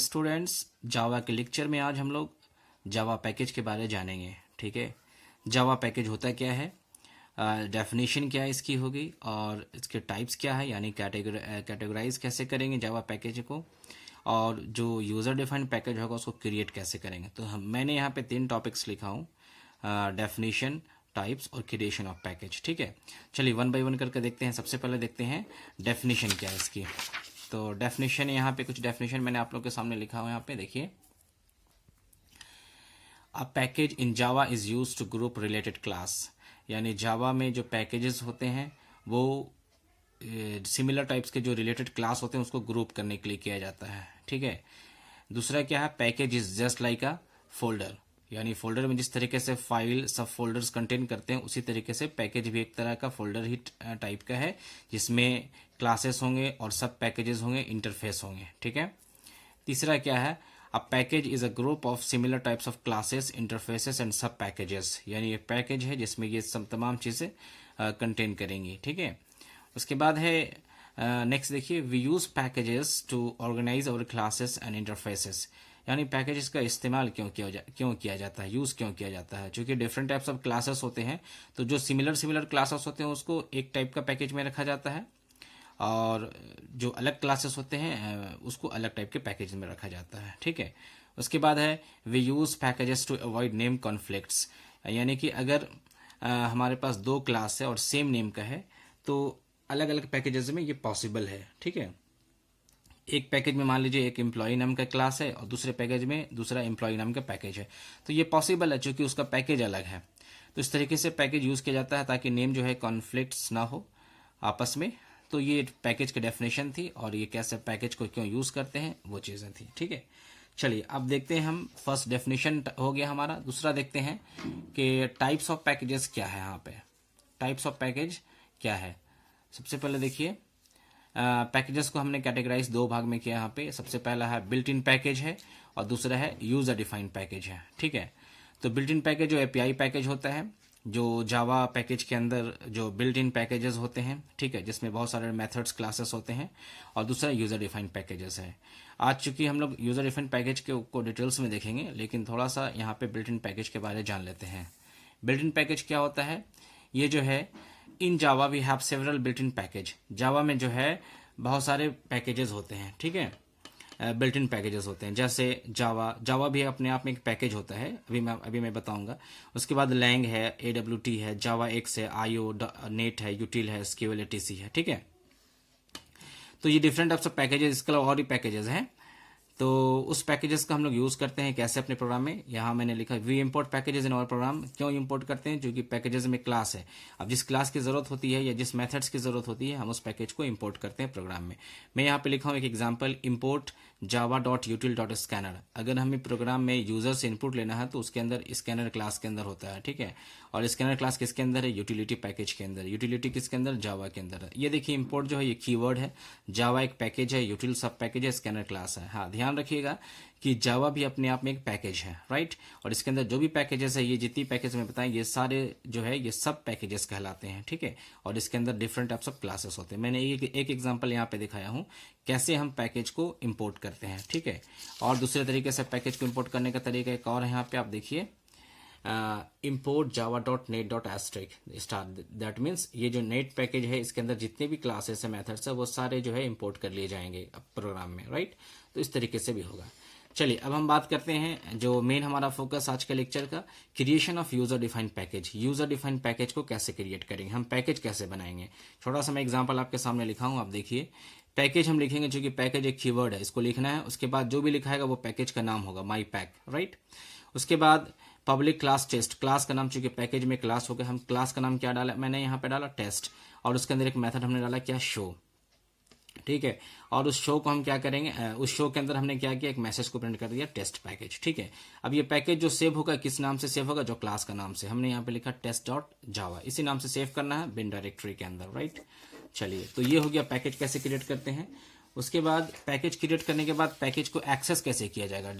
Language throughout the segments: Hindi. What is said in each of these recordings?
स्टूडेंट्स, जावा के लेक्चर में आज हम लोग जावा पैकेज के बारे में जानेंगे। ठीक है, जावा पैकेज होता क्या है, डेफिनेशन क्या है इसकी होगी, और इसके टाइप्स क्या है, यानी कैटेगराइज कैसे करेंगे जावा पैकेज को, और जो यूज़र डिफाइंड पैकेज होगा उसको क्रिएट कैसे करेंगे। तो मैंने यहाँ पे 3 टॉपिक्स लिखा हूँ, डेफिनेशन, टाइप्स और क्रिएशन ऑफ पैकेज। ठीक है, चलिए 1 बाय 1 करके देखते हैं। सबसे पहले देखते हैं डेफिनेशन क्या है इसकी। तो डेफिनेशन, यहाँ पे कुछ डेफिनेशन मैंने आप लोग के सामने लिखा हुआ है। यहाँ पे देखिए, a package in Java is use to group related class, यानी जावा में जो पैकेजेस होते हैं वो सिमिलर टाइप्स के जो रिलेटेड क्लास होते हैं उसको ग्रुप करने के लिए किया जाता है। ठीक है, दूसरा क्या है, package is just like a folder, यानी फोल्डर में जिस तरीके से फाइल सब फोल्डर्स कंटेन करते हैं उसी तरीके से पैकेज भी एक तरह का फोल्डर ही टाइप का है, जिसमें क्लासेस होंगे और सब पैकेजेस होंगे, इंटरफेस होंगे। ठीक है, तीसरा क्या है, a package is a group of similar types of classes, interfaces and सब पैकेजेस, यानी एक पैकेज है जिसमें ये सब तमाम चीज़ें कंटेन करेंगी। ठीक है, उसके बाद है नेक्स्ट देखिए, we use packages to organize our classes and interfaces, यानी पैकेजेस का इस्तेमाल क्यों किया जाता है, यूज़ क्यों किया जाता है। चूंकि डिफरेंट टाइप्स ऑफ क्लासेस होते हैं, तो जो सिमिलर क्लासेस होते हैं उसको एक टाइप का पैकेज में रखा जाता है, और जो अलग क्लासेस होते हैं उसको अलग टाइप के पैकेज में रखा जाता है। ठीक है, उसके बाद है we use packages to avoid name conflicts, यानी कि अगर हमारे पास 2 क्लास है और सेम नेम का है तो अलग अलग पैकेजेस में ये पॉसिबल है। ठीक है, एक पैकेज में मान लीजिए एक एम्प्लॉय नाम का क्लास है और दूसरे पैकेज में दूसरा एम्प्लॉय नाम का पैकेज है, तो ये पॉसिबल है चूंकि उसका पैकेज अलग है। तो इस तरीके से पैकेज यूज़ किया जाता है ताकि नेम जो है कॉन्फ्लिक्ट्स ना हो आपस में। तो ये पैकेज की डेफिनेशन थी, और ये कैसे पैकेज को क्यों यूज़ करते हैं वो चीज़ें थी। ठीक है, चलिए अब देखते हैं हम, फर्स्ट डेफिनेशन हो गया हमारा। दूसरा देखते हैं कि टाइप्स ऑफ पैकेजेस क्या है। यहाँ पे टाइप्स ऑफ पैकेज क्या है, सबसे पहले देखिए, पैकेजेस को हमने कैटेगराइज 2 भाग में किया। यहाँ पे सबसे पहला है बिल्ट इन पैकेज है और दूसरा है यूजर डिफाइंड पैकेज है। ठीक है, तो बिल्ट इन पैकेज जो एपीआई पैकेज होता है, जो जावा पैकेज के अंदर जो बिल्ट इन पैकेजेस होते हैं, ठीक है, जिसमें बहुत सारे मेथड्स क्लासेस होते हैं, और दूसरा यूजर डिफाइंड पैकेजेस है। आज चूंकि हम लोग यूजर डिफाइंड पैकेज को डिटेल्स में देखेंगे, लेकिन थोड़ा सा यहाँ पे बिल्ट इन पैकेज के बारे में जान लेते हैं। बिल्ट इन पैकेज क्या होता है, ये जो है, in Java we have several built in package, Java में जो है बहुत सारे पैकेजेस होते हैं। ठीक है, बिल्ट इन पैकेजेस होते हैं, जैसे जावा भी अपने आप में एक पैकेज होता है, अभी मैं बताऊंगा। उसके बाद लैंग है, AWT है, जावा एक्स है, IO नेट है, यूटिल है, स्केवल TC है। ठीक है, तो ये डिफरेंट टाइप्स ऑफ पैकेजेस, इसके अलावा और भी पैकेजेस हैं। तो उस पैकेजेस का हम लोग यूज़ करते हैं कैसे अपने प्रोग्राम में। यहाँ मैंने लिखा we import packages in our program. क्यों इंपोर्ट करते हैं, क्योंकि पैकेजेस में क्लास है। अब जिस क्लास की ज़रूरत होती है या जिस मेथड्स की ज़रूरत होती है, हम उस पैकेज को इंपोर्ट करते हैं प्रोग्राम में। मैं यहाँ पे लिखा हूँ एक एग्जाम्पल, इम्पोर्ट java.util.scanner। अगर हमें प्रोग्राम में यूज़र से इनपुट लेना है तो उसके अंदर स्कैनर क्लास के अंदर होता है। ठीक है, और स्कैनर क्लास किसके अंदर है, यूटिलिटी पैकेज के अंदर। यूटिलिटी किसके अंदर, जावा के अंदर है। ये देखिए, इंपोर्ट जो है ये कीवर्ड है, जावा एक पैकेज है, यूटिल सब पैकेज है, स्कैनर क्लास है। हाँ, ध्यान रखिएगा कि जावा भी अपने आप में एक पैकेज है, राइट। और इसके अंदर जो भी पैकेजेस है, ये जितनी पैकेज में बताएं, ये सारे जो है ये सब पैकेजेस कहलाते हैं। ठीक है, और इसके अंदर डिफरेंट टाइप्स ऑफ क्लासेस होते हैं। मैंने एक एग्जांपल यहाँ पे दिखाया हूँ कैसे हम पैकेज को इंपोर्ट करते हैं। ठीक है, और दूसरे तरीके से पैकेज को इंपोर्ट करने का तरीका एक और है, यहाँ पे आप देखिए, import java.net.asterisk star. That means ये जो नेट पैकेज है इसके अंदर जितने भी क्लासेस है, मेथड्स है, वो सारे जो है इंपोर्ट कर लिए जाएंगे प्रोग्राम में, राइट। तो इस तरीके से भी होगा। चलिए अब हम बात करते हैं जो मेन हमारा फोकस आज के लेक्चर का, creation of user defined package. User defined package को कैसे क्रिएट करेंगे, हम पैकेज कैसे बनाएंगे। छोटा सा मैं एग्जांपल आपके सामने लिखा हूँ, आप देखिए। पैकेज हम लिखेंगे, चूंकि पैकेज एक कीवर्ड है, इसको लिखना है। उसके बाद जो भी लिखाएगा वो पैकेज का नाम होगा, माई पैक, राइट। उसके बाद पब्लिक क्लास टेस्ट, क्लास का नाम, चूंकि पैकेज में क्लास हो गया, हम क्लास का नाम क्या डाला, मैंने यहाँ पे डाला टेस्ट, और उसके अंदर एक मेथड हमने डाला क्या, शो। ठीक है, और उस शो को हम क्या करेंगे, उस शो के अंदर हमने क्या किया, एक मैसेज को प्रिंट कर दिया, टेस्ट पैकेज। ठीक है, अब ये पैकेज जो सेव होगा किस नाम से सेव होगा, जो क्लास का नाम से, हमने यहाँ पे लिखा test.java, इसी नाम से सेव करना है बिन डायरेक्टरी के अंदर, राइट। चलिए, तो ये हो गया पैकेज कैसे क्रिएट करते हैं। उसके बाद पैकेज क्रिएट करने के बाद पैकेज को एक्सेस कैसे किया जाएगा,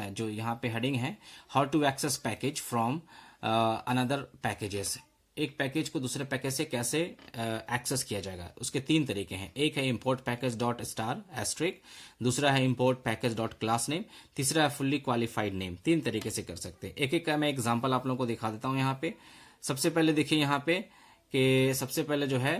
जो यहाँ पे हेडिंग है, how to access package from another packages. एक पैकेज को दूसरे पैकेज से कैसे एक्सेस किया जाएगा, उसके 3 तरीके हैं। एक है import package dot star asterisk, दूसरा है import package dot class name, तीसरा है फुल्ली क्वालिफाइड नेम। 3 तरीके से कर सकते हैं। एक एक का मैं एग्जाम्पल आप लोगों को दिखा देता हूँ यहाँ पे। सबसे पहले देखिए यहाँ पे कि सबसे पहले जो है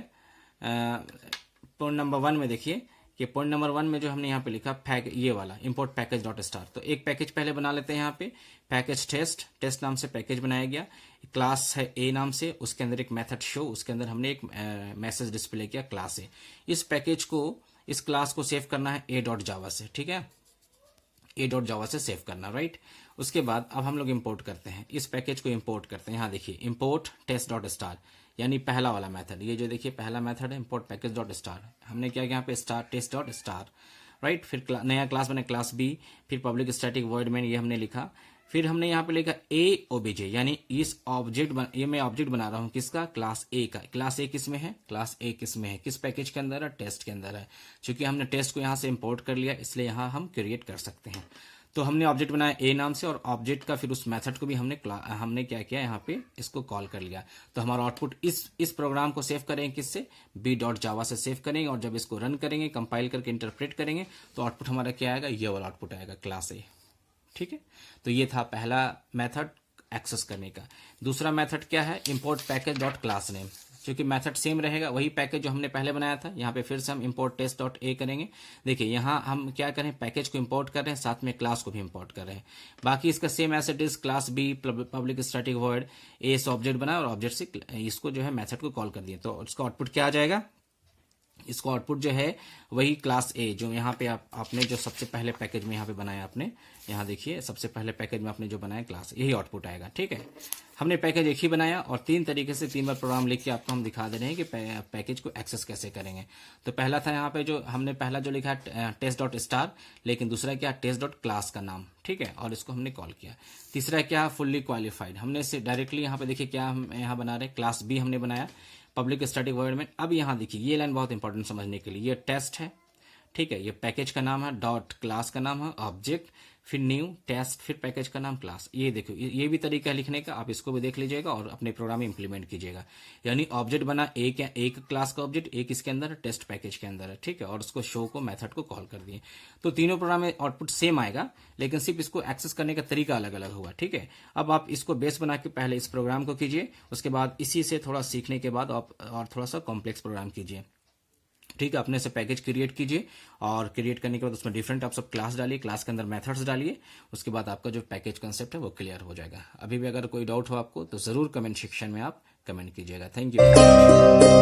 पॉइंट नंबर 1 में देखिए कि पॉइंट नंबर 1 में जो हमने यहाँ पे लिखा ये वाला इम्पोर्ट पैकेज डॉट स्टार। तो एक पैकेज पहले बना लेते हैं यहाँ पे, पैकेज टेस्ट नाम से पैकेज बनाया गया, क्लास है ए नाम से, उसके अंदर एक मेथड शो, उसके अंदर हमने एक मैसेज डिस्प्ले किया क्लास ए। इस पैकेज को, इस क्लास को सेव करना है ए डॉट जावा से, ठीक है, ए डॉट जावा से सेव करना, राइट। उसके बाद अब हम लोग इंपोर्ट करते हैं, इस पैकेज को इंपोर्ट करते हैं। यहाँ देखिए इम्पोर्ट टेस्ट डॉट स्टार, यानी पहला वाला मेथड, ये जो देखिए पहला मेथड है इम्पोर्ट पैकेज डॉट स्टार। हमने क्या किया यहाँ पे star test dot star, right. फिर नया क्लास बना क्लास बी, फिर पब्लिक स्टैटिक वॉइड मेन, ये हमने लिखा। फिर हमने यहाँ पे लिखा ए ओबीजे, यानी इस ऑब्जेक्ट ये मैं ऑब्जेक्ट बना रहा हूँ किसका, क्लास ए का। क्लास ए किस में है, क्लास ए किस में है, किस पैकेज के अंदर है, टेस्ट के अंदर है। चूंकि हमने टेस्ट को यहाँ से इंपोर्ट कर लिया, इसलिए यहाँ हम क्रिएट कर सकते हैं। तो हमने ऑब्जेक्ट बनाया ए नाम से, और ऑब्जेक्ट का फिर उस मेथड को भी हमने क्या किया यहाँ पे, इसको कॉल कर लिया। तो हमारा आउटपुट इस प्रोग्राम को सेव करेंगे किससे, बी डॉट जावा से सेव करेंगे, और जब इसको रन करेंगे, कंपाइल करके इंटरप्रेट करेंगे, तो आउटपुट हमारा क्या आएगा, ये वाला आउटपुट आएगा, क्लास ए, ठीक है। तो ये था पहला मेथड एक्सेस करने का। दूसरा मेथड क्या है, import package dot class name. क्योंकि मेथड सेम रहेगा, वही पैकेज जो हमने पहले बनाया था, यहाँ पे फिर से हम इंपोर्ट टेस्ट डॉट ए करेंगे। देखिए यहाँ हम क्या करें, पैकेज को इंपोर्ट कर रहे हैं, साथ में क्लास को भी इंपोर्ट कर रहे हैं। बाकी इसका same as it is, class B public static void A से ऑब्जेक्ट बनाया, और ऑब्जेक्ट से इसको जो है मेथड को कॉल कर दिए। तो इसका आउटपुट क्या आ जाएगा, इसको आउटपुट जो है वही क्लास ए, जो यहाँ पे आपने जो सबसे पहले पैकेज में यहाँ पे बनाया आपने, यहाँ देखिए सबसे पहले पैकेज में आपने जो बनाया क्लास, यही आउटपुट आएगा, ठीक है। हमने पैकेज एक ही बनाया, और 3 तरीके से 3 बार प्रोग्राम लिख के आपको हम दिखा दे रहे हैं कि पैकेज को एक्सेस कैसे करेंगे। तो पहला था यहाँ पे जो हमने पहला जो लिखा है टेस्ट डॉट स्टार, लेकिन दूसरा क्या, टेस्ट डॉट क्लास का नाम, ठीक है, और इसको हमने कॉल किया। तीसरा क्या, फुल्ली क्वालिफाइड, हमने इसे डायरेक्टली यहाँ पे देखिए क्या हम यहाँ बना रहे हैं, क्लास बी हमने बनाया, पब्लिक स्टैटिक वॉइड में। अब यहाँ देखिए ये लाइन बहुत इंपॉर्टेंट समझने के लिए, ये टेस्ट है, ठीक है, ये पैकेज का नाम है, डॉट क्लास का नाम है, ऑब्जेक्ट, फिर न्यू टेस्ट, फिर पैकेज का नाम क्लास। ये देखो ये भी तरीका है लिखने का, आप इसको भी देख लीजिएगा और अपने प्रोग्राम में इंप्लीमेंट कीजिएगा। यानी ऑब्जेक्ट बना एक क्लास का ऑब्जेक्ट, एक इसके अंदर टेस्ट पैकेज के अंदर है, ठीक है, और उसको शो को मेथड को कॉल कर दिए। तो तीनों प्रोग्राम में आउटपुट सेम आएगा, लेकिन सिर्फ इसको एक्सेस करने का तरीका अलग अलग हुआ, ठीक है। अब आप इसको बेस बना के पहले इस प्रोग्राम को कीजिए, उसके बाद इसी से थोड़ा सीखने के बाद आप और थोड़ा सा कॉम्प्लेक्स प्रोग्राम कीजिए, ठीक है। अपने से पैकेज क्रिएट कीजिए, और क्रिएट करने के बाद उसमें डिफरेंट आप सब क्लास डालिए, क्लास के अंदर मेथड्स डालिए, उसके बाद आपका जो पैकेज कंसेप्ट है वो क्लियर हो जाएगा। अभी भी अगर कोई डाउट हो आपको तो जरूर कमेंट सेक्शन में आप कमेंट कीजिएगा। Thank you.